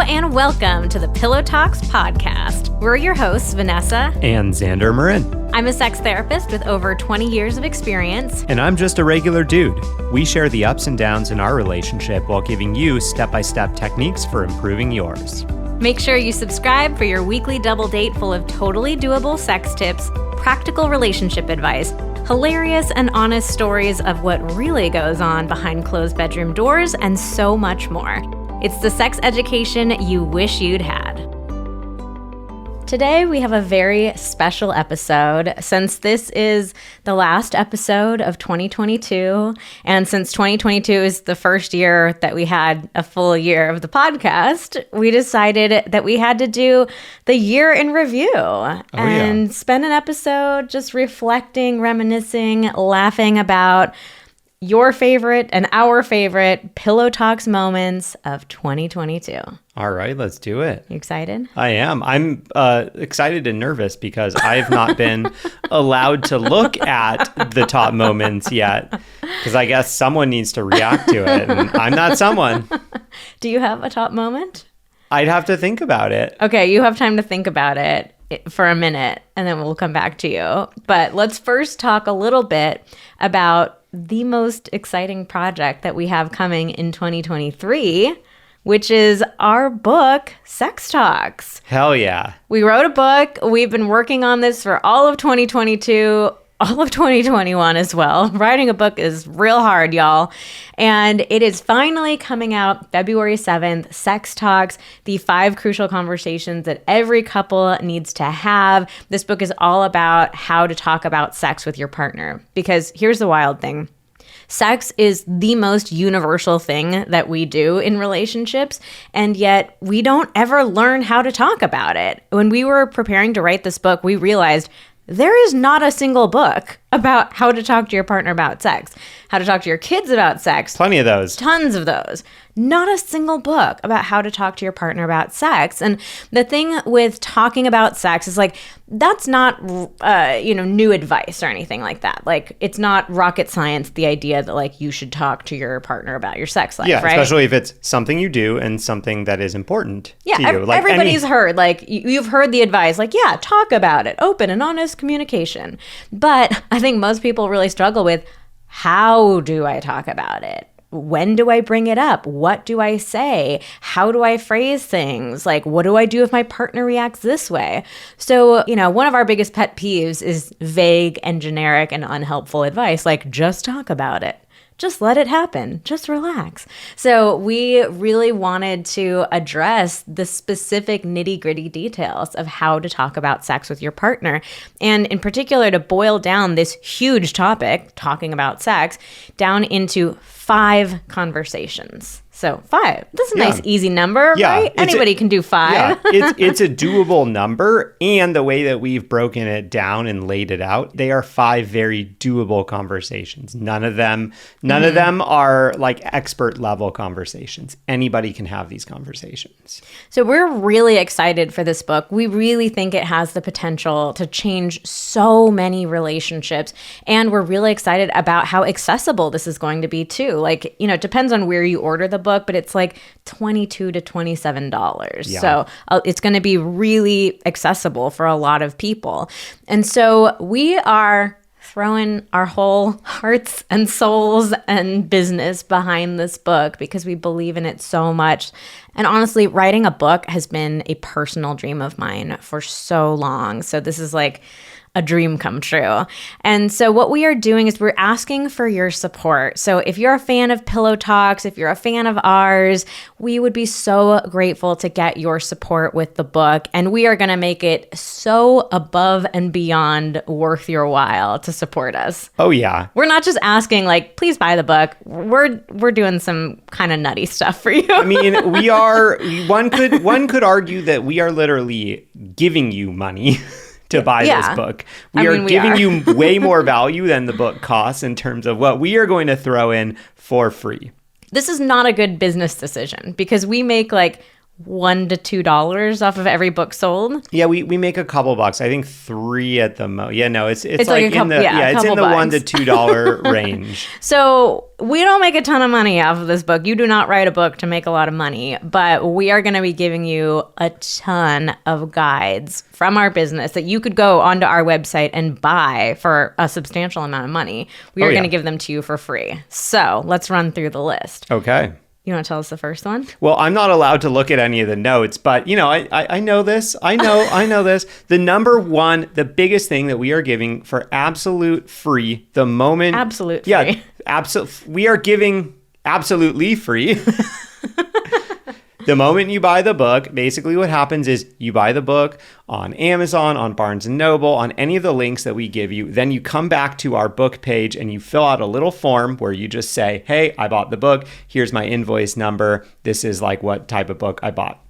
and welcome to the Pillow Talks podcast. We're your hosts, Vanessa and Xander Marin. I'm a sex therapist with over 20 years of experience. And I'm just a regular dude. We share the ups and downs in our relationship while giving you step-by-step techniques for improving yours. Make sure you subscribe for your weekly double date full of totally doable sex tips, practical relationship advice, hilarious and honest stories of what really goes on behind closed bedroom doors, and so much more. It's the sex education you wish you'd had. Today we have a very special episode since this is the last episode of 2022, and since 2022 is the first year that we had a full year of the podcast, we decided that we had to do the year in review and spend an episode just reflecting, reminiscing, laughing about your favorite and our favorite Pillow Talks moments of 2022. All right, let's do it. You excited? I am. I'm excited and nervous because I've not been allowed to look at the top moments yet, because I guess someone needs to react to it, and I'm not someone. Do you have a top moment? I'd have to think about it. Okay, you have time to think about it for a minute, and then we'll come back to you. But let's first talk a little bit about the most exciting project that we have coming in 2023, which is our book, Sex Talks. Hell yeah. We wrote a book. We've been working on this for all of 2022, all of 2021 as well. Writing a book is real hard, y'all. And it is finally coming out February 7th, Sex Talks, the 5 crucial conversations that every couple needs to have. This book is all about how to talk about sex with your partner. Because here's the wild thing. Sex is the most universal thing that we do in relationships, and yet we don't ever learn how to talk about it. When we were preparing to write this book, we realized there is not a single book about how to talk to your partner about sex, how to talk to your kids about sex. Plenty of those. Tons of those. Not a single book about how to talk to your partner about sex. And the thing with talking about sex is like, that's not, new advice or anything like that. Like, it's not rocket science, the idea that like you should talk to your partner about your sex life, right? Especially if it's something you do and something that is important to you. Like everybody's heard, like you've heard the advice, like, yeah, talk about it, open and honest communication. But I think most people really struggle with, how do I talk about it? When do I bring it up? What do I say? How do I phrase things? Like, what do I do if my partner reacts this way? So, one of our biggest pet peeves is vague and generic and unhelpful advice, like just talk about it. Just let it happen. Just relax. So we really wanted to address the specific nitty-gritty details of how to talk about sex with your partner. And in particular, to boil down this huge topic, talking about sex, down into 5 conversations. So 5. That's a nice, easy number, right? Anybody can do 5. Yeah, it's a doable number. And the way that we've broken it down and laid it out, they are 5 very doable conversations. None of them are like expert level conversations. Anybody can have these conversations. So we're really excited for this book. We really think it has the potential to change so many relationships. And we're really excited about how accessible this is going to be too. Like, it depends on where you order the book, but it's like $22 to $27. Yeah. So it's going to be really accessible for a lot of people. And so we are throwing our whole hearts and souls and business behind this book because we believe in it so much. And honestly, writing a book has been a personal dream of mine for so long. So this is like a dream come true. And so what we are doing is we're asking for your support. So if you're a fan of Pillow Talks, if you're a fan of ours, we would be so grateful to get your support with the book. And we are going to make it so above and beyond worth your while to support us. Oh, yeah. We're not just asking like, please buy the book. We're doing some kind of nutty stuff for you. I mean, we are, one could argue that we are literally giving you money to buy this book. We are giving you way more value than the book costs in terms of what we are going to throw in for free. This is not a good business decision because we make like $1 to $2 off of every book sold. Yeah, we make a couple bucks. I think 3 at the most. Yeah, no, it's like a couple, it's in the $1 bucks. to $2 range. So we don't make a ton of money off of this book. You do not write a book to make a lot of money, but we are going to be giving you a ton of guides from our business that you could go onto our website and buy for a substantial amount of money. We are going to give them to you for free. So let's run through the list. Okay. You want to tell us the first one? Well, I'm not allowed to look at any of the notes, but I know this. I know this. The number one, the biggest thing that we are giving for absolute free, the moment. Absolute free. Yeah, we are giving absolutely free. The moment you buy the book, basically what happens is you buy the book on Amazon, on Barnes & Noble, on any of the links that we give you. Then you come back to our book page and you fill out a little form where you just say, hey, I bought the book. Here's my invoice number. This is like what type of book I bought.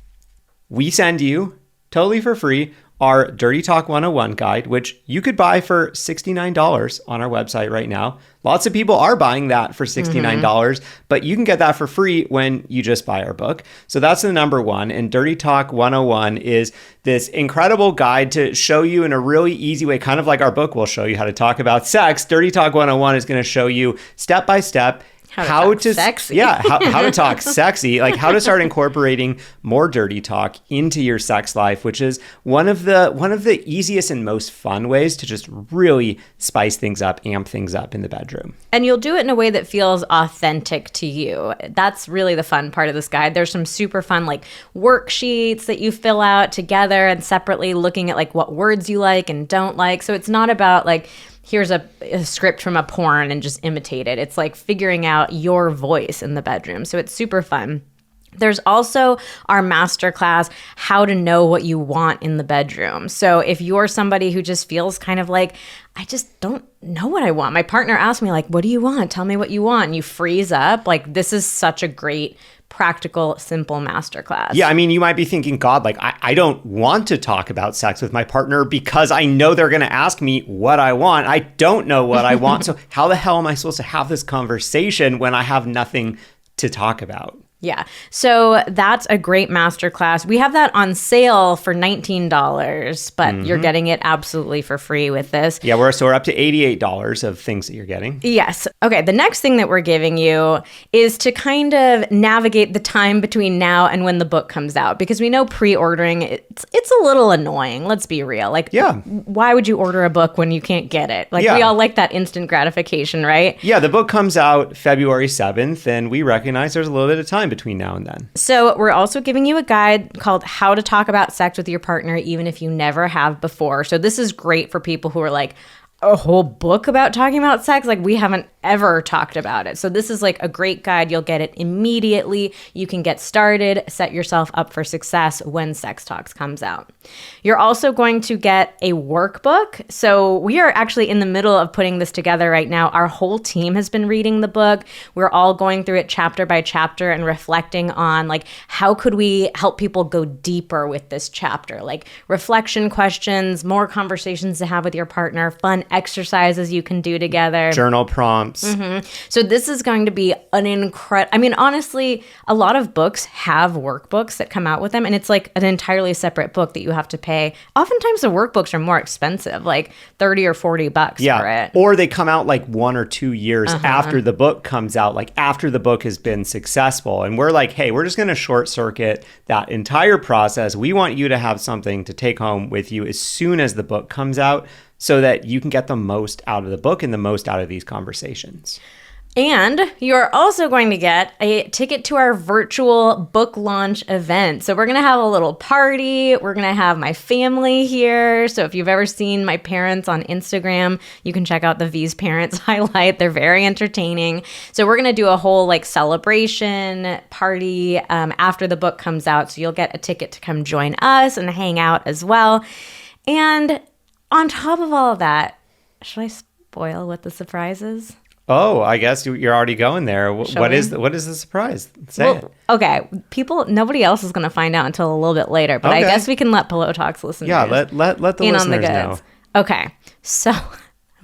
We send you totally for free our Dirty Talk 101 guide, which you could buy for $69 on our website right now. Lots of people are buying that for $69, but you can get that for free when you just buy our book. So that's the number one. And Dirty Talk 101 is this incredible guide to show you in a really easy way, kind of like our book will show you how to talk about sex. Dirty Talk 101 is going to show you step by step how to sexy. Yeah, how to talk sexy, like how to start incorporating more dirty talk into your sex life, which is one of the easiest and most fun ways to just really spice things up, amp things up in the bedroom. And you'll do it in a way that feels authentic to you. That's really the fun part of this guide. There's some super fun like worksheets that you fill out together and separately, looking at like what words you like and don't like. So it's not about like, here's a script from a porn and just imitate it. It's like figuring out your voice in the bedroom. So it's super fun. There's also our masterclass, how to know what you want in the bedroom. So if you're somebody who just feels kind of like, I just don't know what I want. My partner asked me like, what do you want? Tell me what you want. And you freeze up. Like, this is such a great practical, simple masterclass. Yeah, I mean, you might be thinking, God, like, I don't want to talk about sex with my partner because I know they're going to ask me what I want. I don't know what I want. So how the hell am I supposed to have this conversation when I have nothing to talk about? Yeah. So that's a great masterclass. We have that on sale for $19, but you're getting it absolutely for free with this. Yeah, we're up to $88 of things that you're getting. Yes. Okay. The next thing that we're giving you is to kind of navigate the time between now and when the book comes out, because we know pre-ordering, it's a little annoying. Let's be real. Like, yeah, why would you order a book when you can't get it? Like, we all like that instant gratification, right? Yeah, the book comes out February 7th, and we recognize there's a little bit of time between now and then. So we're also giving you a guide called How to Talk About Sex with Your Partner, even if you never have before. So this is great for people who are like, a whole book about talking about sex? Like, we haven't ever talked about it. So this is like a great guide. You'll get it immediately. You can get started, set yourself up for success when Sex Talks comes out. You're also going to get a workbook. So we are actually in the middle of putting this together right now. Our whole team has been reading the book. We're all going through it chapter by chapter and reflecting on like, how could we help people go deeper with this chapter? Like reflection questions, more conversations to have with your partner, fun exercises you can do together. Journal prompts. So this is going to be an incredible, I mean, honestly, a lot of books have workbooks that come out with them, and it's like an entirely separate book that you have to pay. Oftentimes the workbooks are more expensive, like $30 or $40 for it. Or they come out like 1 or 2 years after the book comes out, like after the book has been successful. And we're like, hey, we're just going to short circuit that entire process. We want you to have something to take home with you as soon as the book comes out, so that you can get the most out of the book and the most out of these conversations. And you're also going to get a ticket to our virtual book launch event. So we're going to have a little party. We're going to have my family here. So if you've ever seen my parents on Instagram, you can check out the V's Parents highlight. They're very entertaining. So we're going to do a whole like celebration party after the book comes out. So you'll get a ticket to come join us and hang out as well. And on top of all of that, should I spoil what the surprise is? Oh, I guess you're already going there. What is the surprise? Say it. Okay, nobody else is going to find out until a little bit later, but I guess we can let Pillow Talks listeners. Yeah, let the listeners know. Okay, so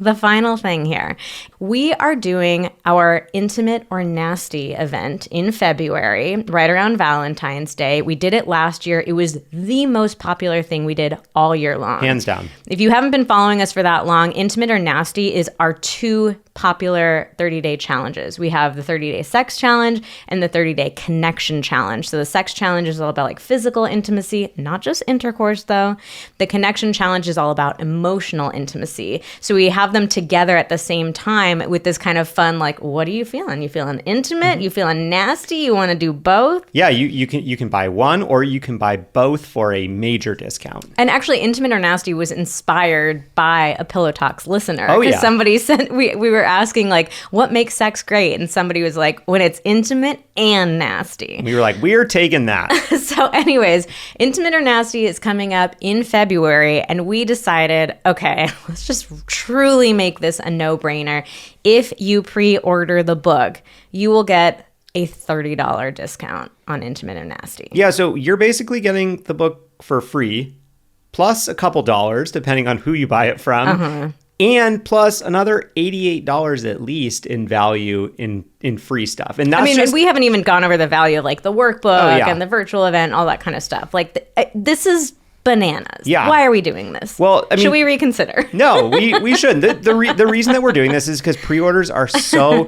the final thing here. We are doing our Intimate or Nasty event in February, right around Valentine's Day. We did it last year. It was the most popular thing we did all year long. Hands down. If you haven't been following us for that long, Intimate or Nasty is our two popular 30-day challenges. We have the 30-day sex challenge and the 30-day connection challenge. So the sex challenge is all about like physical intimacy, not just intercourse though. The connection challenge is all about emotional intimacy. So we have them together at the same time with this kind of fun, like, what are you feeling? You feeling intimate? You feeling nasty? You want to do both? Yeah, you can buy one or you can buy both for a major discount. And actually, Intimate or Nasty was inspired by a Pillow Talks listener. Oh, yeah. Somebody sent, we were asking, like, what makes sex great? And somebody was like, when it's intimate and nasty. We were like, we're taking that. So anyways, Intimate or Nasty is coming up in February. And we decided, okay, let's just truly make this a no-brainer. If you pre-order the book, you will get a $30 discount on Intimate or Nasty. Yeah, so you're basically getting the book for free, plus a couple dollars, depending on who you buy it from, and plus another $88 at least in value in free stuff. And that's and we haven't even gone over the value of like the workbook and the virtual event, all that kind of stuff. Like this is bananas. Yeah. Why are we doing this? Well, I mean, should we reconsider? No, we shouldn't. The reason that we're doing this is because pre-orders are so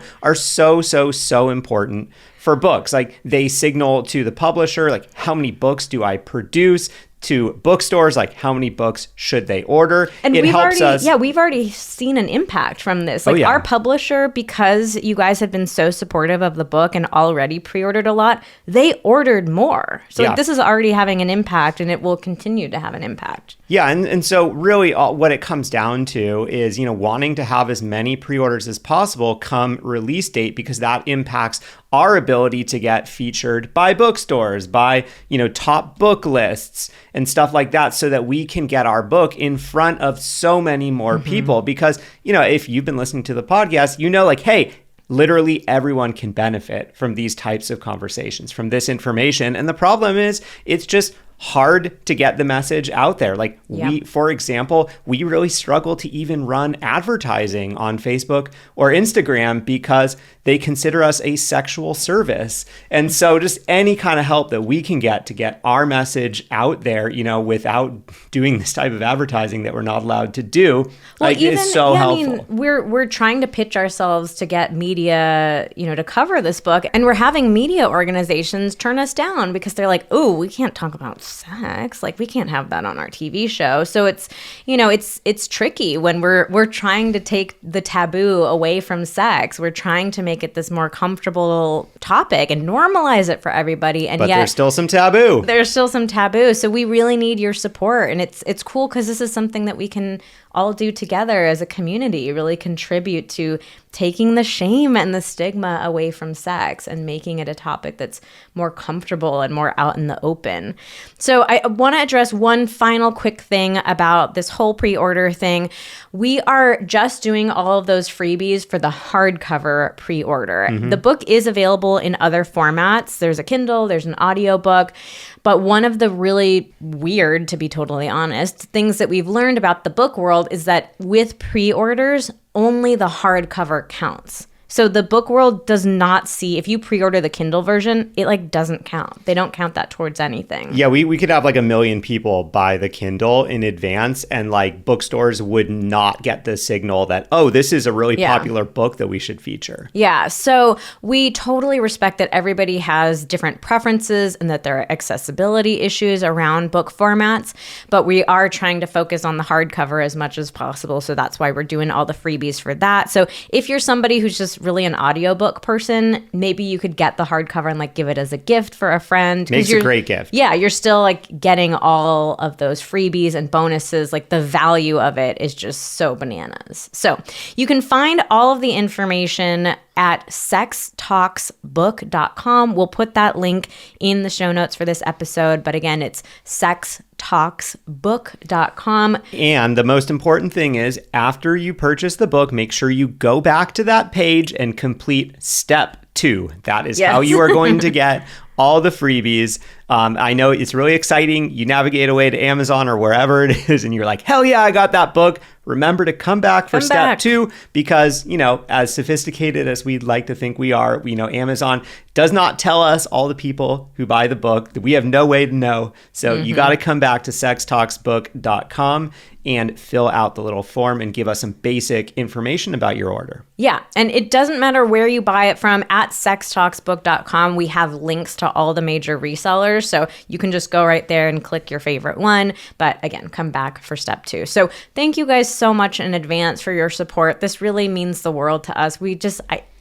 important for books. Like they signal to the publisher, like how many books do I produce? To bookstores, like how many books should they order? And it helps us. Yeah, we've already seen an impact from this. Like our publisher, because you guys have been so supportive of the book and already pre-ordered a lot, they ordered more. So like, this is already having an impact, and it will continue to have an impact. Yeah, and so really what it comes down to is, wanting to have as many pre-orders as possible come release date, because that impacts our ability to get featured by bookstores, by, top book lists and stuff like that, so that we can get our book in front of so many more people. Because, if you've been listening to the podcast, like, hey, literally everyone can benefit from these types of conversations, from this information. And the problem is it's just hard to get the message out there. Like for example, we really struggle to even run advertising on Facebook or Instagram because they consider us a sexual service. And so just any kind of help that we can get to get our message out there, without doing this type of advertising that we're not allowed to do, is so helpful. I mean, we're trying to pitch ourselves to get media, to cover this book, and we're having media organizations turn us down because they're like, "Oh, we can't talk about sex. Like we can't have that on our TV show." So it's, it's tricky when we're trying to take the taboo away from sex. We're trying to make it this more comfortable topic and normalize it for everybody. And but yet there's still some taboo. There's still some taboo. So we really need your support. And it's cool because this is something that we can all do together as a community, really contribute to taking the shame and the stigma away from sex and making it a topic that's more comfortable and more out in the open. So I want to address one final quick thing about this whole pre-order thing. We are just doing all of those freebies for the hardcover pre-order. The book is available in other formats. There's a Kindle, there's an audiobook. But one of the really weird, to be totally honest, things that we've learned about the book world is that with pre-orders, only the hardcover counts. So the book world does not see, if you pre-order the Kindle version, it like doesn't count. They don't count that towards anything. Yeah, we could have like 1 million people buy the Kindle in advance, and like bookstores would not get the signal that, oh, this is a really popular book that we should feature. Yeah, so we totally respect that everybody has different preferences and that there are accessibility issues around book formats, but we are trying to focus on the hardcover as much as possible. So that's why we're doing all the freebies for that. So if you're somebody who's just really an audiobook person, maybe you could get the hardcover and like give it as a gift for a friend. Makes a great gift. Yeah, you're still like getting all of those freebies and bonuses. Like the value of it is just so bananas. So you can find all of the information at sextalksbook.com. We'll put that link in the show notes for this episode. But again, it's sextalksbook.com. And the most important thing is, after you purchase the book, make sure you go back to that page and complete step 2. That is how you are going to get all the freebies. I know it's really exciting. You navigate away to Amazon or wherever it is, and you're like, hell yeah, I got that book. Remember to come back for step 2 because, as sophisticated as we'd like to think we are, we know Amazon does not tell us, all the people who buy the book, that we have no way to know. So you got to come back to sextalksbook.com and fill out the little form and give us some basic information about your order. Yeah, and it doesn't matter where you buy it from. At sextalksbook.com, we have links to all the major resellers, so you can just go right there and click your favorite one. But again, come back for step 2. So thank you guys so much in advance for your support. This really means the world to us.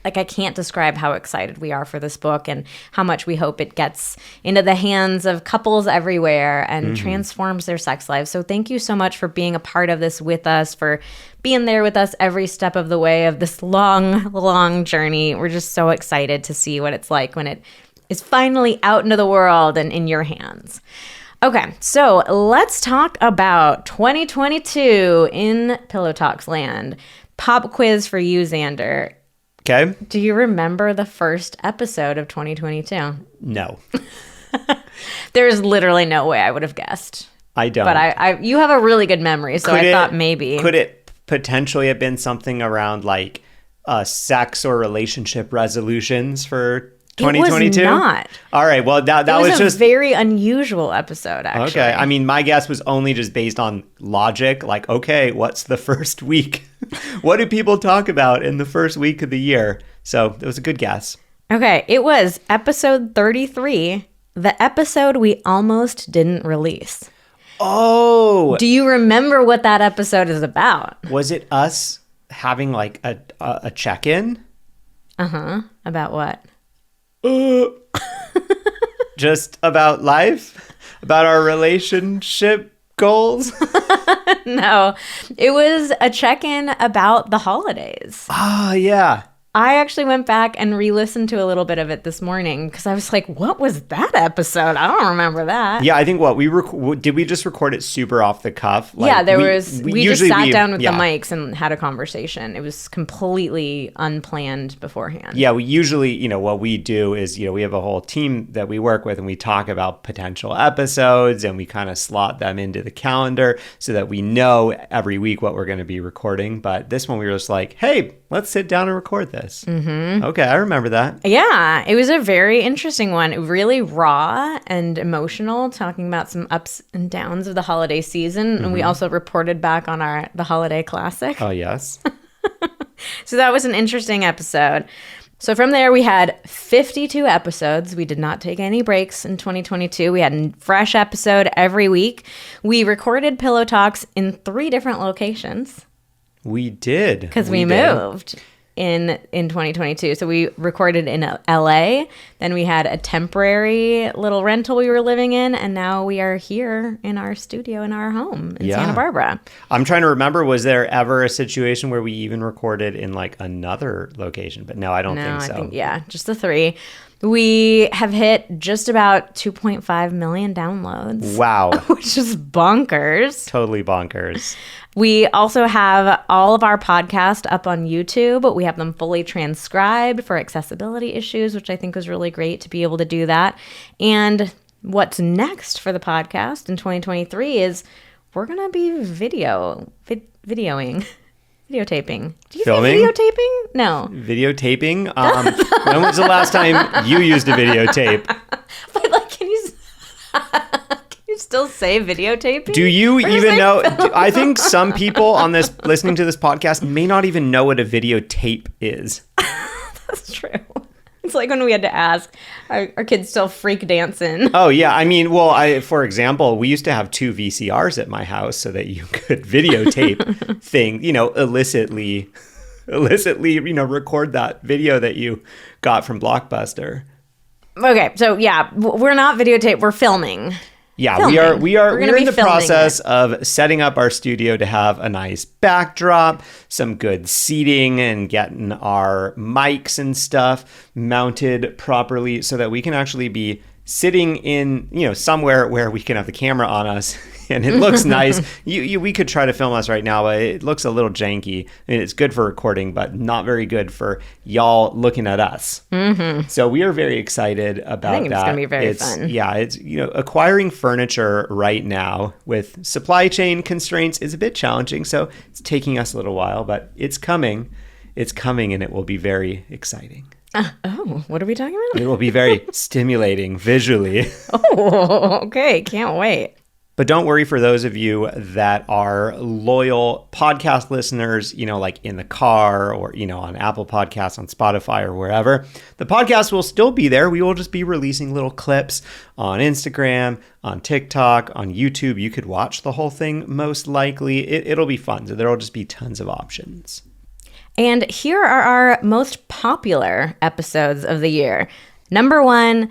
I can't describe how excited we are for this book and how much we hope it gets into the hands of couples everywhere and transforms their sex lives. So thank you so much for being a part of this with us, for being there with us every step of the way of this long, long journey. We're just so excited to see what it's like when it is finally out into the world and in your hands. Okay, so let's talk about 2022 in Pillow Talks land. Pop quiz for you, Xander. Okay. Do you remember the first episode of 2022? No. There's literally no way I would have guessed. I don't. But you have a really good memory, so I thought maybe. Could it potentially have been something around like sex or relationship resolutions for 2022? It was not. All right. Well, that was just a very unusual episode, actually. Okay. I mean, my guess was only just based on logic. Like, okay, what's the first week? What do people talk about in the first week of the year? So it was a good guess. Okay. It was episode 33, the episode we almost didn't release. Oh. Do you remember what that episode is about? Was it us having like a check-in? Uh-huh. About what? Just about life? About our relationship goals? No, it was a check-in about the holidays. Oh, yeah. I actually went back and re-listened to a little bit of it this morning because I was like, what was that episode? I don't remember that. Yeah, I think did we just record it super off the cuff? Like, yeah, we just sat down with the mics and had a conversation. It was completely unplanned beforehand. Yeah, we usually, what we do is, we have a whole team that we work with and we talk about potential episodes and we kind of slot them into the calendar so that we know every week what we're going to be recording. But this one we were just like, hey, let's sit down and record this. Mm-hmm. Okay, I remember that. Yeah, it was a very interesting one. Really raw and emotional, talking about some ups and downs of the holiday season. Mm-hmm. And we also reported back on the holiday classic. Oh, yes. So that was an interesting episode. So from there, we had 52 episodes. We did not take any breaks in 2022. We had a fresh episode every week. We recorded Pillow Talks in 3 different locations. We did. Because we moved in 2022. So we recorded in LA, then we had a temporary little rental we were living in, and now we are here in our studio in our home in Santa Barbara. I'm trying to remember, was there ever a situation where we even recorded in like another location? But no, I don't think so. I think, just the 3. We have hit just about 2.5 million downloads. Wow. Which is bonkers. Totally bonkers. We also have all of our podcasts up on YouTube. We have them fully transcribed for accessibility issues, which I think was really great to be able to do that. And what's next for the podcast in 2023 is we're going to be videotaping. Do you Filming? say videotaping? No. Videotaping? When was the last time you used a videotape? But like, can you still say videotaping? Do you even know? I think some people listening to this podcast may not even know what a videotape is. That's true. It's like when we had to ask, our kids still freak dancing. Oh, yeah. I mean, for example, we used to have 2 VCRs at my house so that you could videotape thing, illicitly, record that video that you got from Blockbuster. Okay. So yeah, we're not videotape. We're filming. Yeah, filming. we're in the process of setting up our studio to have a nice backdrop, some good seating, and getting our mics and stuff mounted properly so that we can actually be sitting in, somewhere where we can have the camera on us and it looks nice. We could try to film us right now, but it looks a little janky. I mean, it's good for recording, but not very good for y'all looking at us. Mm-hmm. So we are very excited about that. I think it's going to be very fun. Yeah, it's, acquiring furniture right now with supply chain constraints is a bit challenging. So it's taking us a little while, but it's coming. It's coming, and it will be very exciting. What are we talking about? It will be very stimulating visually. Oh, okay. Can't wait. But don't worry, for those of you that are loyal podcast listeners, like in the car or, on Apple Podcasts, on Spotify or wherever, the podcast will still be there. We will just be releasing little clips on Instagram, on TikTok, on YouTube. You could watch the whole thing most likely. It'll be fun. So there'll just be tons of options. And here are our most popular episodes of the year. Number 1,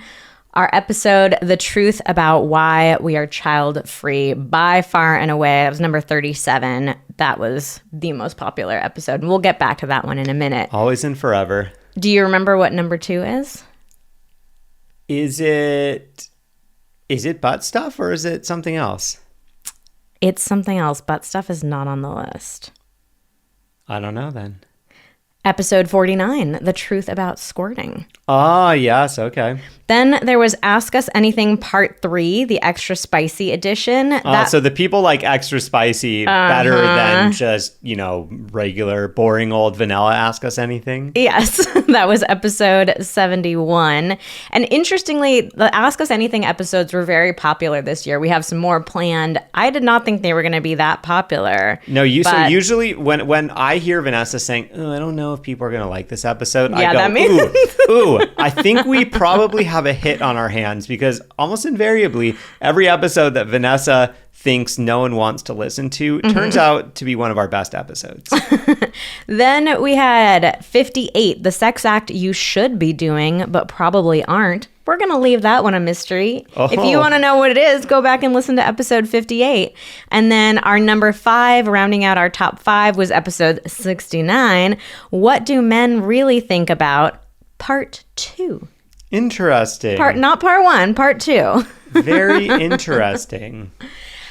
our episode, The Truth About Why We Are Child-Free, by far and away. It was number 37. That was the most popular episode. And we'll get back to that one in a minute. Always and forever. Do you remember what number 2 is? Is it butt stuff or is it something else? It's something else. Butt stuff is not on the list. I don't know then. Episode 49, The Truth About Squirting. Ah, yes, okay. Then there was Ask Us Anything Part 3, the extra spicy edition. So the people like extra spicy better than just, regular, boring old vanilla Ask Us Anything? Yes, that was episode 71. And interestingly, the Ask Us Anything episodes were very popular this year. We have some more planned. I did not think they were going to be that popular. No, so usually when I hear Vanessa saying, I don't know if people are going to like this episode, I go, that means- ooh, I think we probably have a hit on our hands, because almost invariably every episode that Vanessa thinks no one wants to listen to turns out to be one of our best episodes. Then we had 58, The Sex Act You Should Be Doing But Probably Aren't. We're going to leave that one a mystery. Oh. If you want to know what it is, go back and listen to episode 58. And then our number 5, rounding out our top 5, was episode 69, What Do Men Really Think About? Part 2. Interesting. Not part 1, part 2. Very interesting.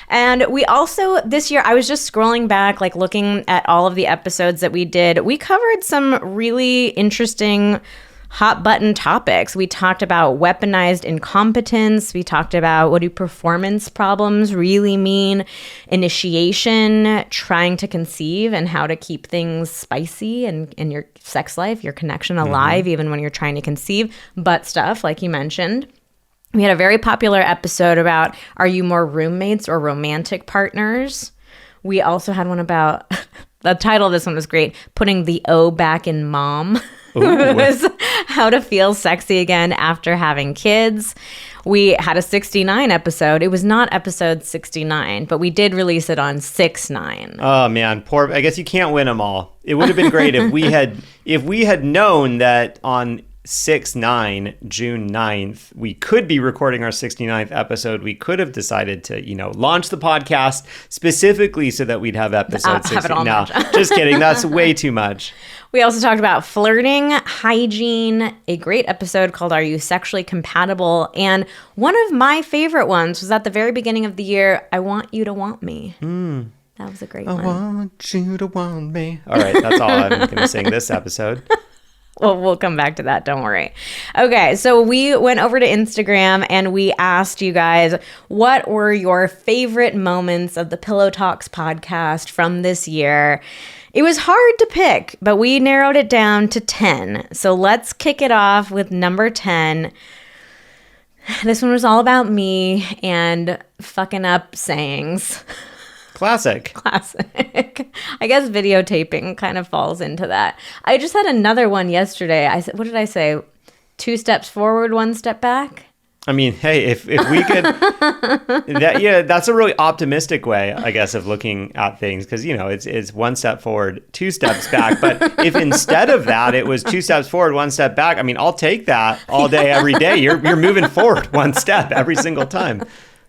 And we also, this year, I was just scrolling back, looking at all of the episodes that we did. We covered some really interesting hot button topics. We talked about weaponized incompetence. We talked about what do performance problems really mean, initiation, trying to conceive, and how to keep things spicy in your sex life, your connection alive, even when you're trying to conceive, butt stuff, like you mentioned. We had a very popular episode about, are you more roommates or romantic partners? We also had one about, the title of this one was great, putting the O back in mom. It was how to feel sexy again after having kids. We had a 69 episode. It was not episode 69, but we did release it on 6/9. Oh man, poor. I guess you can't win them all. It would have been great if we had known that on 6/9, June 9th, we could be recording our 69th episode. We could have decided to, launch the podcast specifically so that we'd have episode 60. No, just kidding. That's way too much. We also talked about flirting, hygiene, a great episode called Are You Sexually Compatible? And one of my favorite ones was at the very beginning of the year, I Want You to Want Me. That was a great one. I want you to want me. All right, that's all I'm going to sing this episode. Well, we'll come back to that. Don't worry. Okay, so we went over to Instagram and we asked you guys, what were your favorite moments of the Pillow Talks podcast from this year? It was hard to pick, but we narrowed it down to 10. So let's kick it off with number 10. This one was all about me and fucking up sayings. Classic. I guess videotaping kind of falls into that. I just had another one yesterday. I said, what did I say? 2 steps forward, 1 step back? I mean, hey, if we could, that's a really optimistic way, I guess, of looking at things, because it's 1 step forward, 2 steps back. But if instead of that it was 2 steps forward, 1 step back, I mean, I'll take that all day, every day. You're moving forward 1 step every single time.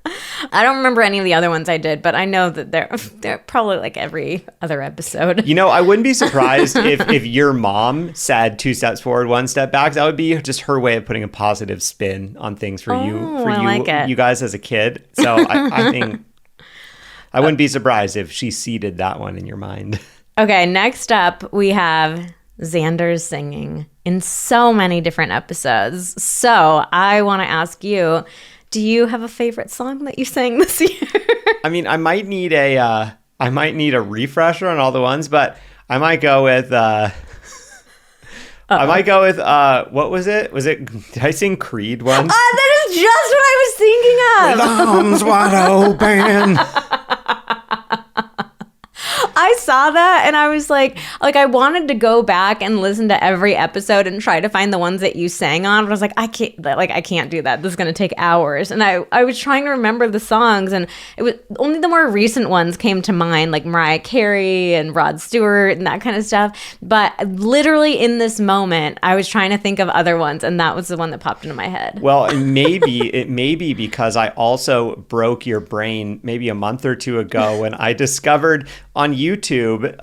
I don't remember any of the other ones I did, but I know that they're probably like every other episode. You know, I wouldn't be surprised if your mom said 2 steps forward, 1 step back. That would be just her way of putting a positive spin on things for you guys as a kid. So I think I wouldn't be surprised if she seeded that one in your mind. Okay, next up we have Xander's singing in so many different episodes. So I want to ask you, do you have a favorite song that you sang this year? I mean, I might need a refresher on all the ones, but I might go with what was it? Did I sing Creed once? That is just what I was thinking of. With arms wide open. I saw that and I was like I wanted to go back and listen to every episode and try to find the ones that you sang on, but I was like, I can't do that. This is going to take hours. And I was trying to remember the songs, and it was only the more recent ones came to mind, like Mariah Carey and Rod Stewart and that kind of stuff. But literally in this moment, I was trying to think of other ones, and that was the one that popped into my head. Well, it may be because I also broke your brain maybe a month or two ago when I discovered on YouTube,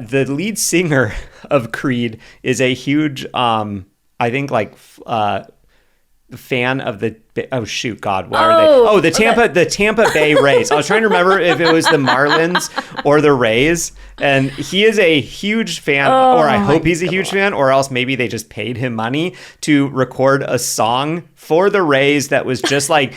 the lead singer of Creed is a huge, I think fan of the. Oh shoot, God, why are they? Oh, the Tampa Bay Rays. I was trying to remember if it was the Marlins or the Rays, and he is a huge fan, or I hope he's a huge fan, or else maybe they just paid him money to record a song for the Rays that was just like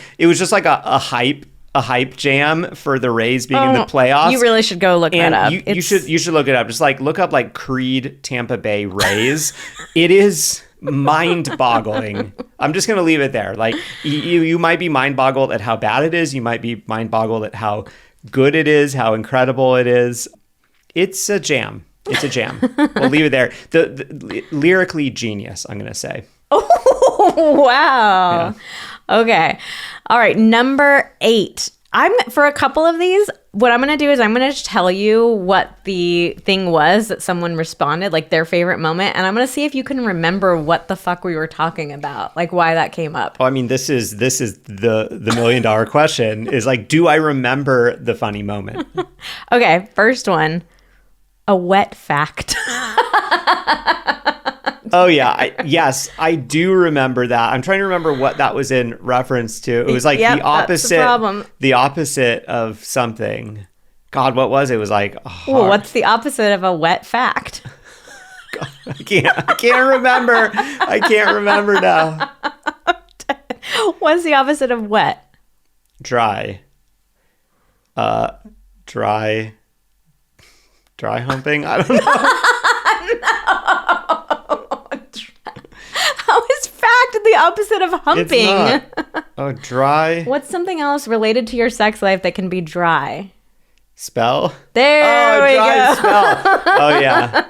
a hype jam for the Rays being in the playoffs. You really should go look that up. You should look it up. Just look up Creed Tampa Bay Rays. It is mind-boggling. I'm just gonna leave it there. You might be mind-boggled at how bad it is. You might be mind-boggled at how good it is, how incredible it is. It's a jam. We'll leave it there. The lyrically genius, I'm gonna say. Oh wow. Yeah. Okay. All right. Number 8. For a couple of these, what I'm going to do is I'm going to tell you what the thing was that someone responded, like their favorite moment. And I'm going to see if you can remember what the fuck we were talking about, like why that came up. Oh, I mean, this is the $1 million question is do I remember the funny moment? Okay. First one, a wet fact. Oh yeah, yes, I do remember that. I'm trying to remember what that was in reference to. It was the opposite, the opposite of something. God, what was it? It was what's the opposite of a wet fact? God, I can't remember. I can't remember now. What's the opposite of wet? Dry. Dry humping. I don't know. No. How is fact the opposite of humping? It's not. Oh, dry. What's something else related to your sex life that can be dry? Spell? There we go. Spell. Oh, yeah.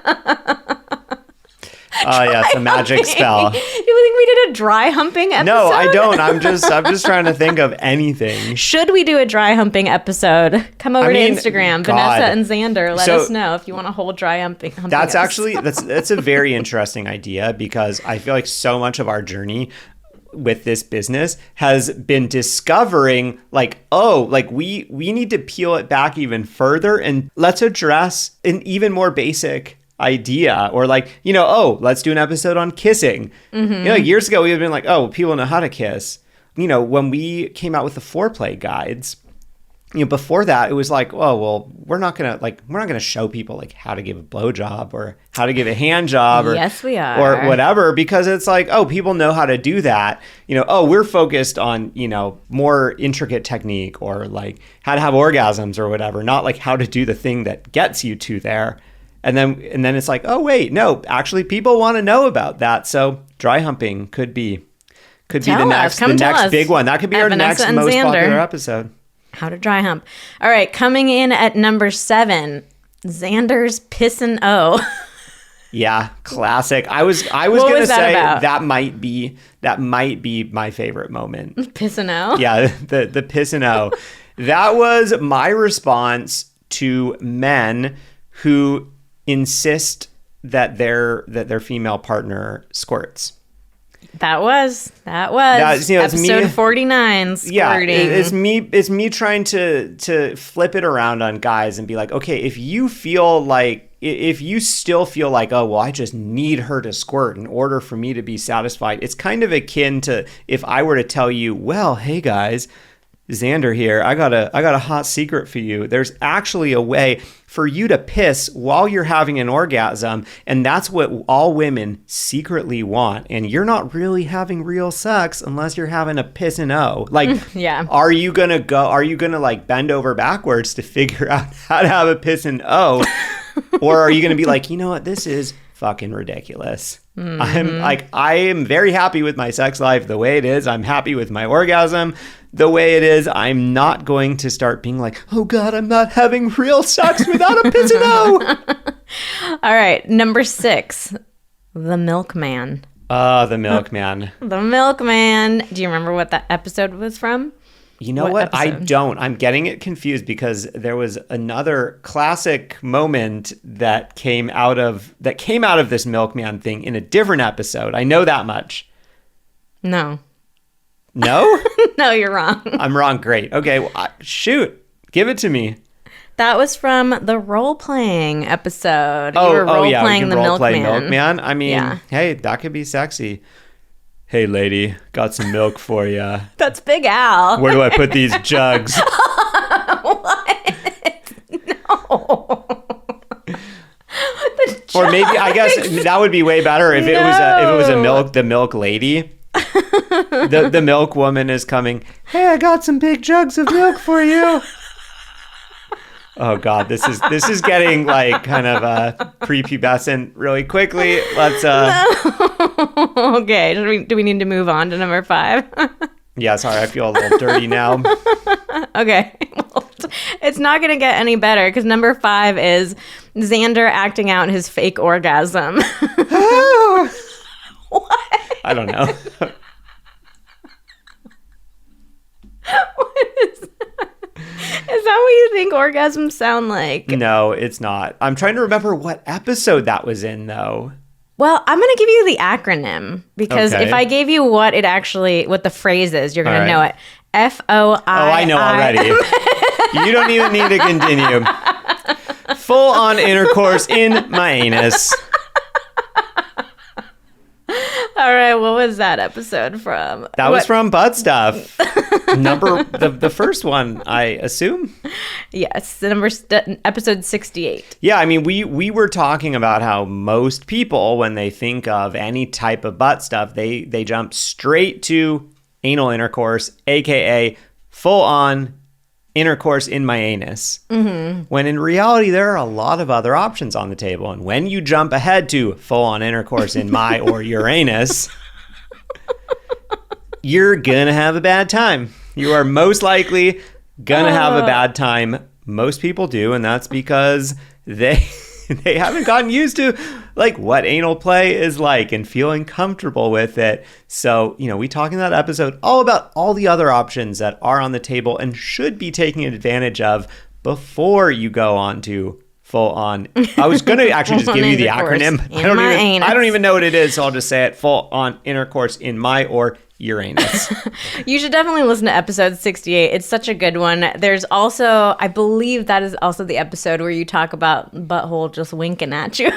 Oh, yeah, it's a magic spell. Do you think we did a dry humping episode? No, I don't. I'm just trying to think of anything. Should we do a dry humping episode? Come over to Instagram, God. Vanessa and Xander. Let us know if you want a whole dry humping That's episode. Actually, that's a very interesting idea, because I feel like so much of our journey with this business has been discovering we need to peel it back even further, and let's address an even more basic idea, or let's do an episode on kissing. Mm-hmm. Years ago we had been people know how to kiss. When we came out with the foreplay guides, before that it was we're not gonna show people how to give a blowjob or how to give a hand job, or yes we are, or whatever, because it's people know how to do that. We're focused on more intricate technique, or how to have orgasms or whatever, not how to do the thing that gets you to there. And then it's oh wait, no, actually people want to know about that. So dry humping could be the next big one. That could be our next most popular episode. How to dry hump. All right, coming in at number 7, Xander's Pissin' O. Yeah, classic. I was gonna say that might be my favorite moment. Pissin' O? Yeah, the Pissin' O. That was my response to men who insist that their female partner squirts. That was That's, it's episode me. 49, squirting. Yeah, it's me trying to flip it around on guys and be like, okay, if you still feel like, oh, well, I just need her to squirt in order for me to be satisfied. It's kind of akin to if I were to tell you, well, hey guys, Xander here, I got a hot secret for you. There's actually a way for you to piss while you're having an orgasm, and that's what all women secretly want. And you're not really having real sex unless you're having a piss and O. Like, Yeah. Are you gonna like bend over backwards to figure out how to have a piss and O? Or are you gonna be like, you know what, this is fucking ridiculous. I am very happy with my sex life the way it is. I'm happy with my orgasm the way it is. I'm not going to start being like, oh God, I'm not having real sex without a piss and O. All right, number 6, the milkman. The milkman. The milkman. Do you remember what that episode was from? You know what? I don't. I'm getting it confused because there was another classic moment that came out of this milkman thing in a different episode. I know that much. No. No? No, you're wrong. I'm wrong. Great. Okay. Well, shoot. Give it to me. That was from the role-playing episode. Oh, you were yeah. We can the role-play milkman. milkman. I mean, Yeah. hey, that could be sexy. Hey, lady, got some milk for you. That's Big Al. Where do I put these jugs? What? No. Or maybe, I guess that would be way better if it was the milk lady. The milk woman is coming. Hey, I got some big jugs of milk for you. Oh God, this is getting like kind of prepubescent really quickly. Let's Okay, do we need to move on to number 5? Yeah, sorry, I feel a little dirty now. Okay. Well, it's not going to get any better because number 5 is Xander acting out his fake orgasm. What? I don't know. What is that? Is that what you think orgasms sound like? No, it's not. I'm trying to remember what episode that was in, though. Well, I'm going to give you the acronym because Okay. if I gave you what the phrase is, you're going All to right. know it. FOI. Oh, I know already. You don't even need to continue. Full on intercourse in my anus. All right, what was that episode from? That was from Butt Stuff. The first one, I assume. Yes, episode 68. Yeah, I mean, we were talking about how most people, when they think of any type of butt stuff, they jump straight to anal intercourse, aka full on intercourse in my anus. Mm-hmm. When in reality, there are a lot of other options on the table. And when you jump ahead to full on intercourse in my or your anus, you're gonna have a bad time. You are most likely gonna have a bad time. Most people do, and that's because they haven't gotten used to like what anal play is like and feeling comfortable with it. So, we talk in that episode all about all the other options that are on the table and should be taking advantage of before you go on to full on. I was going to actually just give you the acronym. I don't even know what it is, so I'll just say it. Full on intercourse in my or Uranus. You should definitely listen to episode 68. It's such a good one. There's also, I believe that is also the episode where you talk about butthole just winking at you.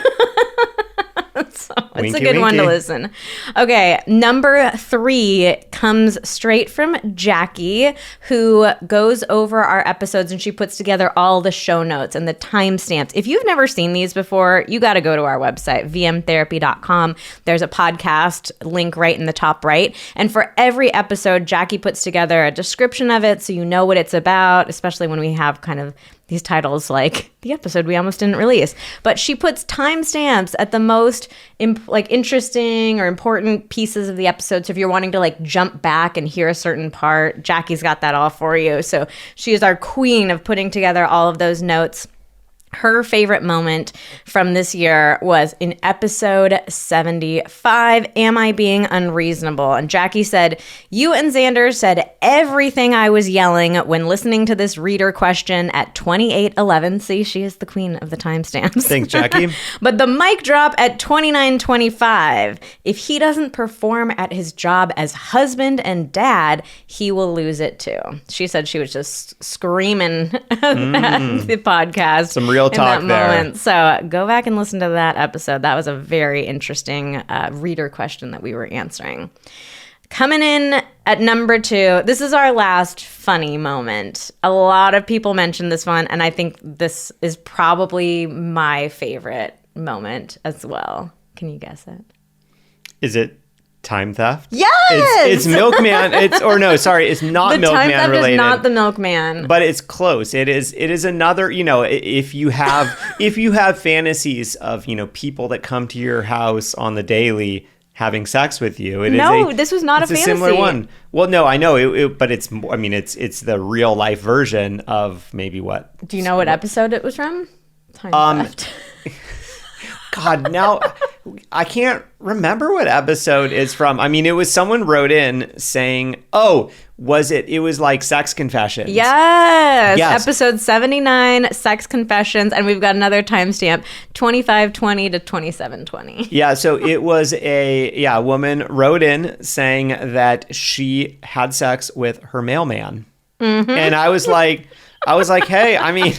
So it's a good one to listen. Okay, number 3 comes straight from Jackie, who goes over our episodes and she puts together all the show notes and the timestamps. If you've never seen these before, you got to go to our website, vmtherapy.com. There's a podcast link right in the top right. And for every episode, Jackie puts together a description of it so you know what it's about, especially when we have kind of these titles like the episode we almost didn't release. But she puts timestamps at the most interesting or important pieces of the episode. So if you're wanting to jump back and hear a certain part, Jackie's got that all for you. So she is our queen of putting together all of those notes. her favorite moment from this year was in episode 75, Am I Being Unreasonable? And Jackie said, you and Xander said everything I was yelling when listening to this reader question at 28:11. See, she is the queen of the timestamps. Thanks, Jackie. But the mic drop at 29:25. If he doesn't perform at his job as husband and dad, he will lose it too. She said she was just screaming at the podcast. Some real talk in that there. moment. So go back and listen to that episode. That was a very interesting reader question that we were answering. Coming in at number 2, this is our last funny moment. A lot of people mentioned this one, and I think this is probably my favorite moment as well. Can you guess it? Is it time theft? Yes! It's milkman. It's not the milkman time theft related. is not the milkman. But it's close. It is another, if you have fantasies of, people that come to your house on the daily having sex with you. This was not a fantasy. It's a similar one. Well, no, I know, but it's the real life version of maybe what. Do you know what episode it was from? Time theft. God, now I can't remember what episode it's from. I mean, it was someone wrote in saying, "Oh, it was like sex confessions." Yes. Episode 79, sex confessions, and we've got another timestamp, 25:20 to 27:20. Yeah, so it was a woman wrote in saying that she had sex with her mailman. Mm-hmm. And I was like, "Hey, I mean,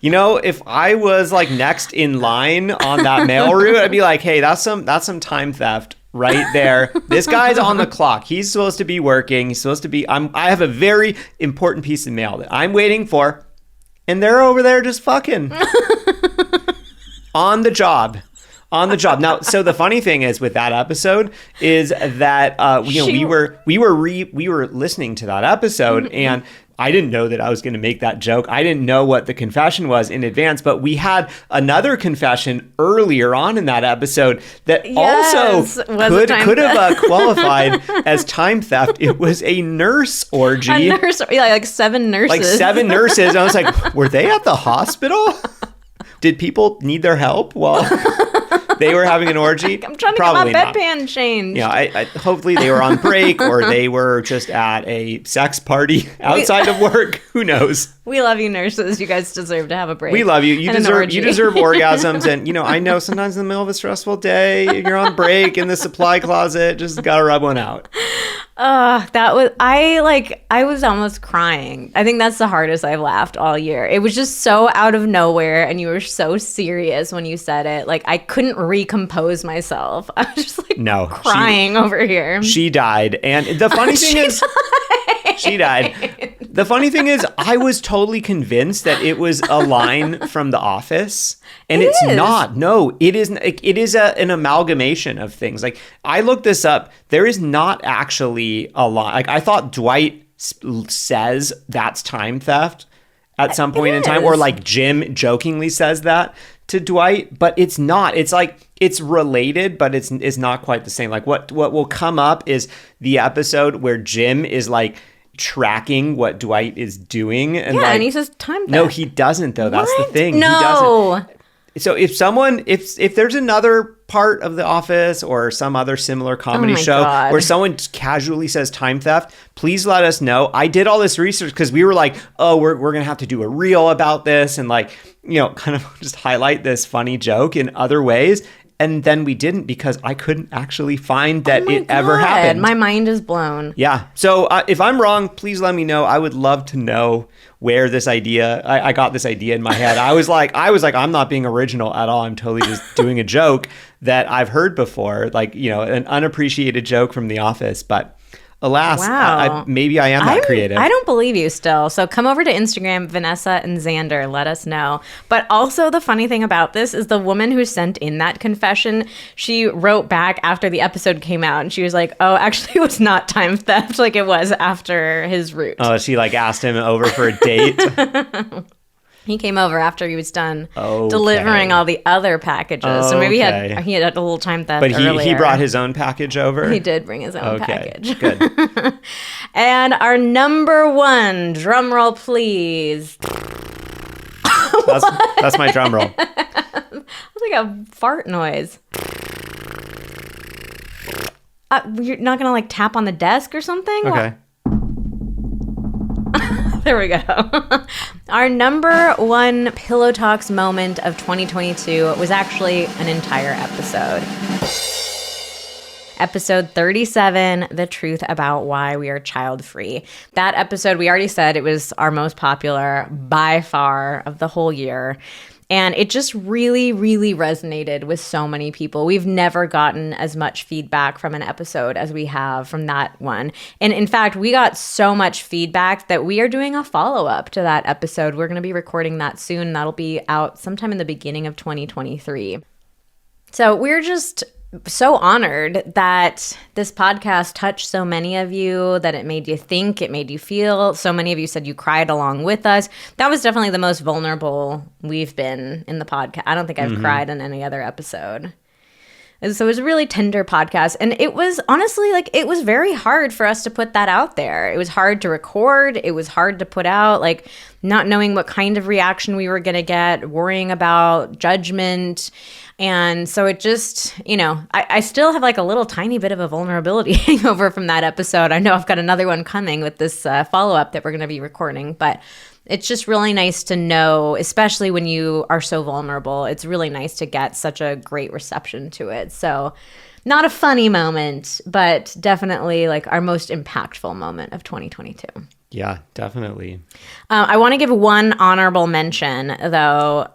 if I was like next in line on that mail route, I'd be like, hey, that's some time theft right there. This guy's on the clock. He's supposed to be working. He's supposed to be, I have a very important piece of mail that I'm waiting for. And they're over there just fucking on the job. Now, so the funny thing is with that episode is that we were listening to that episode, and I didn't know that I was going to make that joke. I didn't know what the confession was in advance, but we had another confession earlier on in that episode that also could have qualified as time theft. It was a nurse orgy. A nurse, like 7 nurses. Like 7 nurses. I was like, were they at the hospital? Did people need their help? Well, they were having an orgy. I'm trying to Probably get my bedpan changed. Yeah, I hopefully they were on break or they were just at a sex party outside of work. Who knows? We love you, nurses. You guys deserve to have a break. We love you. You deserve orgasms. And I know sometimes in the middle of a stressful day, you're on break in the supply closet. Just gotta rub one out. I was almost crying. I think that's the hardest I've laughed all year. It was just so out of nowhere, and you were so serious when you said it. Like, I couldn't recompose myself. I was just like crying over here. She died. And the funny thing is, she died. The funny thing is, I was totally convinced that it was a line from The Office. And it's not. No, it is. It is an amalgamation of things. Like, I looked this up. There is not actually a line. Like, I thought Dwight says that's time theft at some point in time, or like Jim jokingly says that to Dwight, but it's not. It's like it's related, but it's not quite the same. Like what will come up is the episode where Jim is like tracking what Dwight is doing, and and he says time theft. No, he doesn't though. That's the thing. No. He doesn't. So if there's another part of The Office or some other similar comedy show where someone casually says time theft, please let us know. I did all this research because we were like, oh, we're going to have to do a reel about this and kind of just highlight this funny joke in other ways. And then we didn't because I couldn't actually find that ever happened. My mind is blown. Yeah. So if I'm wrong, please let me know. I would love to know where this idea, I got this idea in my head. I was like, I'm not being original at all. I'm totally just doing a joke that I've heard before, an unappreciated joke from The Office. But alas, maybe I am that creative. I don't believe you still. So come over to Instagram, Vanessa and Xander. Let us know. But also the funny thing about this is the woman who sent in that confession, she wrote back after the episode came out and she was like, oh, actually it was not time theft like it was after his route. Oh, she asked him over for a date? He came over after he was done delivering all the other packages. So maybe he had a little time theft earlier. But he brought his own package over? He did bring his own package. Good. And our number 1, drum roll please, That's my drum roll. It's like a fart noise. You're not gonna like tap on the desk or something? Okay. There we go. Our number one Pillow Talks moment of 2022 was actually an entire episode. Episode 37, The Truth About Why We Are Child-Free. That episode, we already said it was our most popular by far of the whole year. And it just really, really resonated with so many people. We've never gotten as much feedback from an episode as we have from that one. And in fact, we got so much feedback that we are doing a follow-up to that episode. We're going to be recording that soon. That'll be out sometime in the beginning of 2023. So we're just so honored that this podcast touched so many of you, that it made you think, it made you feel. So many of you said you cried along with us. That was definitely the most vulnerable we've been in the podcast. I don't think I've cried in any other episode. And so it was a really tender podcast. And it was honestly it was very hard for us to put that out there. It was hard to record. It was hard to put out, not knowing what kind of reaction we were going to get, worrying about judgment. And so it just, I still have a little tiny bit of a vulnerability hangover from that episode. I know I've got another one coming with this follow-up that we're going to be recording, but it's just really nice to know, especially when you are so vulnerable, it's really nice to get such a great reception to it. So not a funny moment, but definitely our most impactful moment of 2022. Yeah, definitely. I want to give one honorable mention, though.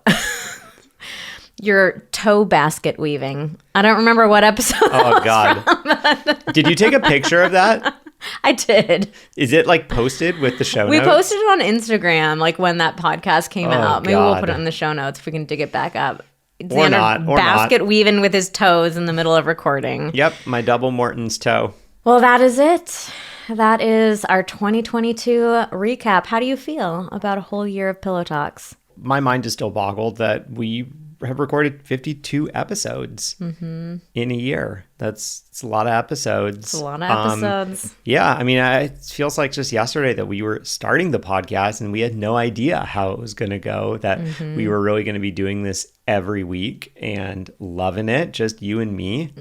Your toe basket weaving. I don't remember what episode. Oh, God. Did you take a picture of that? I did. Is it posted with the show We notes? posted it on Instagram, when that podcast came out. Maybe we'll put it in the show notes if we can dig it back up. Xander basket weaving with his toes in the middle of recording. Yep, my double Morton's toe. Well, that is it. That is our 2022 recap. How do you feel about a whole year of Pillow Talks? My mind is still boggled that we have recorded 52 episodes in a year. It's a lot of episodes. It's a lot of episodes. Yeah, I mean, it feels like just yesterday that we were starting the podcast and we had no idea how it was going to go, that we were really going to be doing this every week and loving it, just you and me.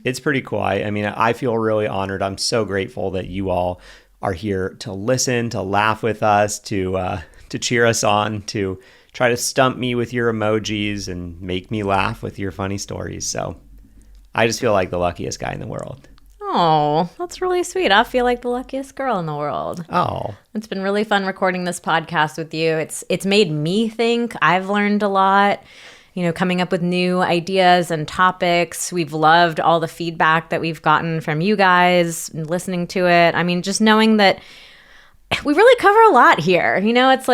It's pretty cool. I feel really honored. I'm so grateful that you all are here to listen, to laugh with us, to cheer us on, to try to stump me with your emojis and make me laugh with your funny stories. So I just feel like the luckiest guy in the world. Oh, that's really sweet. I feel like the luckiest girl in the world. Oh. It's been really fun recording this podcast with you. It's made me think. I've learned a lot, coming up with new ideas and topics. We've loved all the feedback that we've gotten from you guys and listening to it. I mean, just knowing that we really cover a lot here. It's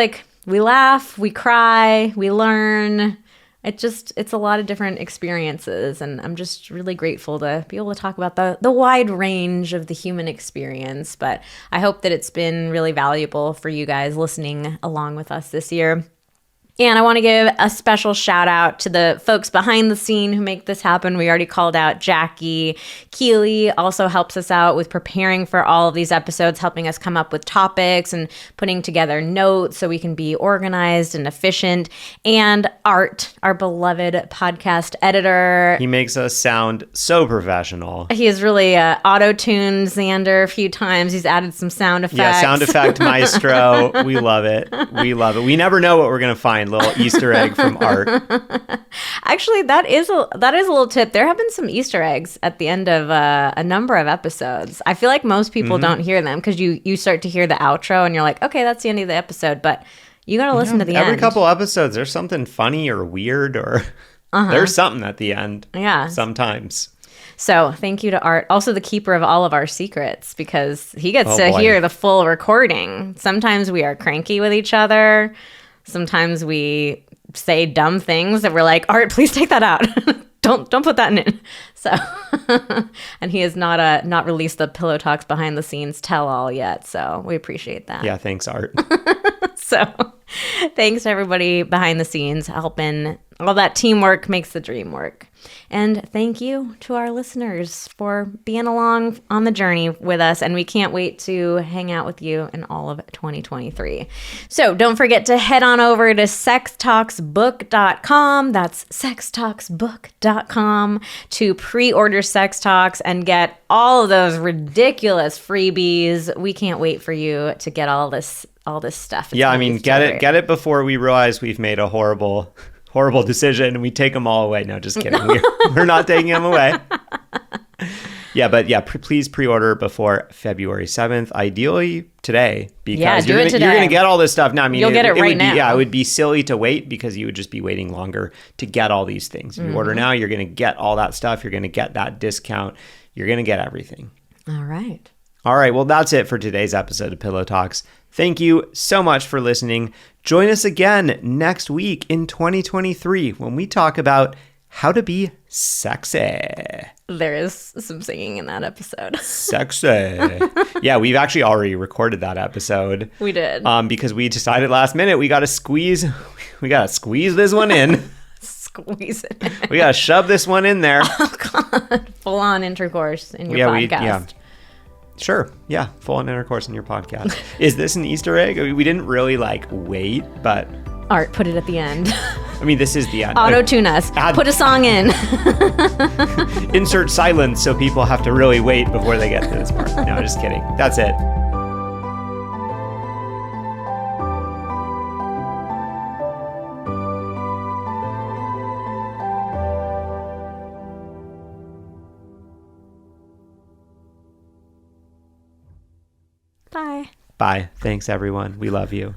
we laugh, we cry, we learn. It's a lot of different experiences. And I'm just really grateful to be able to talk about the wide range of the human experience. But I hope that it's been really valuable for you guys listening along with us this year. And I want to give a special shout out to the folks behind the scene who make this happen. We already called out Jackie. Keely also helps us out with preparing for all of these episodes, helping us come up with topics and putting together notes so we can be organized and efficient. And Art, our beloved podcast editor. He makes us sound so professional. He has really auto-tuned Xander a few times. He's added some sound effects. Yeah, sound effect maestro. We love it. We love it. We never know what we're going to find. Little Easter egg from Art. Actually, that is a little tip. There have been some Easter eggs at the end of a number of episodes. I feel like most people don't hear them because you start to hear the outro and you're like, okay, that's the end of the episode. But you got to listen to the end. Every couple episodes, there's something funny or weird or there's something at the end. Yeah. Sometimes. So thank you to Art, also the keeper of all of our secrets, because he gets to hear the full recording. Sometimes we are cranky with each other. Sometimes we say dumb things that we're like, Art, please take that out. Don't put that in. So, and he has not released the Pillow Talks behind the scenes tell all yet. So we appreciate that. Yeah, thanks, Art. So thanks to everybody behind the scenes helping All that teamwork makes the dream work. And thank you to our listeners for being along on the journey with us. And we can't wait to hang out with you in all of 2023. So don't forget to head on over to sextalksbook.com. That's sextalksbook.com to pre-order Sex Talks and get all of those ridiculous freebies. We can't wait for you to get all this stuff. Yeah, I mean, get it before we realize we've made a horrible decision and we take them all away. No, just kidding. We're not taking them away. Yeah, but please pre-order before February 7th, ideally today, because you're going to get all this stuff now. I mean, you'll get it right now. Yeah, it would be silly to wait because you would just be waiting longer to get all these things. If you order now, you're going to get all that stuff. You're going to get that discount. You're going to get everything. All right. Well, that's it for today's episode of Pillow Talks. Thank you so much for listening. Join us again next week in 2023 when we talk about how to be sexy. There is some singing in that episode. Sexy. Yeah, we've actually already recorded that episode. We did. Because we decided last minute we got to squeeze this one in. Squeeze it in. We got to shove this one in there. Oh, God. Full on intercourse in your podcast. Sure. Yeah. Full on intercourse in your podcast. Is this an Easter egg? I mean, we didn't really wait, but. Art, put it at the end. I mean, this is the end. Auto-tune us. Put a song in. Insert silence so people have to really wait before they get to this part. No, just kidding. That's it. Bye. Bye. Thanks, everyone. We love you.